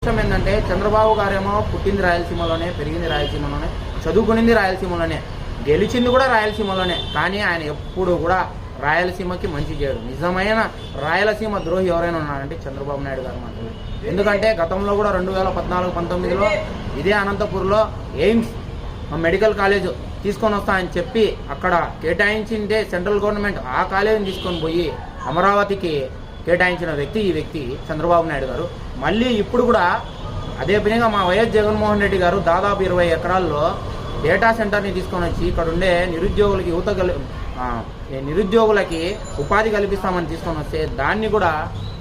విషయం ఏంటంటే చంద్రబాబు గారేమో పుట్టింది రాయలసీమలోనే, పెరిగింది రాయలసీమలోనే, చదువుకునింది రాయలసీమలోనే, గెలిచింది కూడా రాయలసీమలోనే. కానీ ఆయన ఎప్పుడు కూడా రాయలసీమకి మంచి చేయడు. నిజమైన రాయలసీమ ద్రోహి ఎవరైనా ఉన్నారంటే చంద్రబాబు నాయుడు గారు మాత్రమే. ఎందుకంటే గతంలో కూడా 2014-19లో ఇదే అనంతపూర్లో ఎయిమ్స్ మెడికల్ కాలేజ్ తీసుకొని వస్తామని చెప్పి అక్కడ కేటాయించిందే సెంట్రల్ గవర్నమెంట్. ఆ కాలేజీని తీసుకొని పోయి అమరావతికి కేటాయించిన వ్యక్తి ఈ వ్యక్తి చంద్రబాబు నాయుడు గారు. మళ్ళీ ఇప్పుడు కూడా అదే పనిగా మా వైఎస్ జగన్మోహన్ రెడ్డి గారు దాదాపు 20 ఎకరాల్లో డేటా సెంటర్ని తీసుకొని వచ్చి ఇక్కడ ఉండే నిరుద్యోగులకి ఉపాధి కల్పిస్తామని తీసుకొని వస్తే దాన్ని కూడా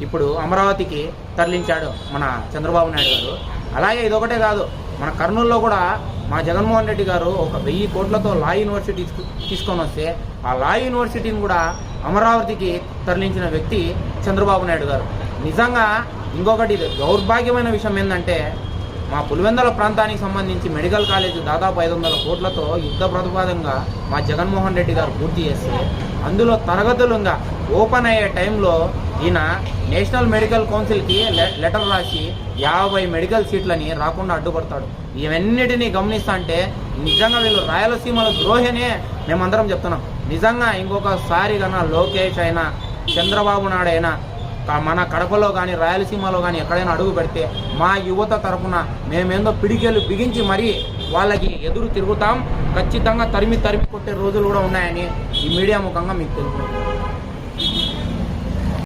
ఇప్పుడు అమరావతికి తరలించాడు మన చంద్రబాబు నాయుడు గారు. అలాగే ఇదొకటే కాదు, మన కర్నూలులో కూడా మా జగన్మోహన్ రెడ్డి గారు 1000 కోట్లతో లా యూనివర్సిటీ తీసుకొని వస్తే ఆ లా యూనివర్సిటీని కూడా అమరావతికి తరలించిన వ్యక్తి చంద్రబాబు నాయుడు గారు. నిజంగా ఇంకొకటి దౌర్భాగ్యమైన విషయం ఏంటంటే మా పులివెందుల ప్రాంతానికి సంబంధించి మెడికల్ కాలేజ్ దాదాపు 500 కోట్లతో యుద్ధ ప్రతిపాదనగా మా జగన్మోహన్ రెడ్డి గారు పూర్తి చేస్తే అందులో తరగతులుగా ఓపెన్ అయ్యే టైంలో ఈయన నేషనల్ మెడికల్ కౌన్సిల్కి లెటర్ రాసి 50 మెడికల్ సీట్లని రాకుండా అడ్డుపడతాడు. ఇవన్నిటినీ గమనిస్తా అంటే నిజంగా వీళ్ళు రాయలసీమల ద్రోహినే మేమందరం చెప్తున్నాం. నిజంగా ఇంకొకసారి కన్నా లోకేష్ అయినా చంద్రబాబు నాయుడు అయినా మన కడపలో కానీ రాయలసీమలో కానీ ఎక్కడైనా అడుగు పెడితే మా యువత తరఫున మేమేందో పిడికెలు బిగించి మరీ వాళ్ళకి ఎదురు తిరుగుతాం. ఖచ్చితంగా తరిమి కొట్టే రోజులు కూడా ఉన్నాయని ఈ మీడియా ముఖంగా మీకు తెలుసు.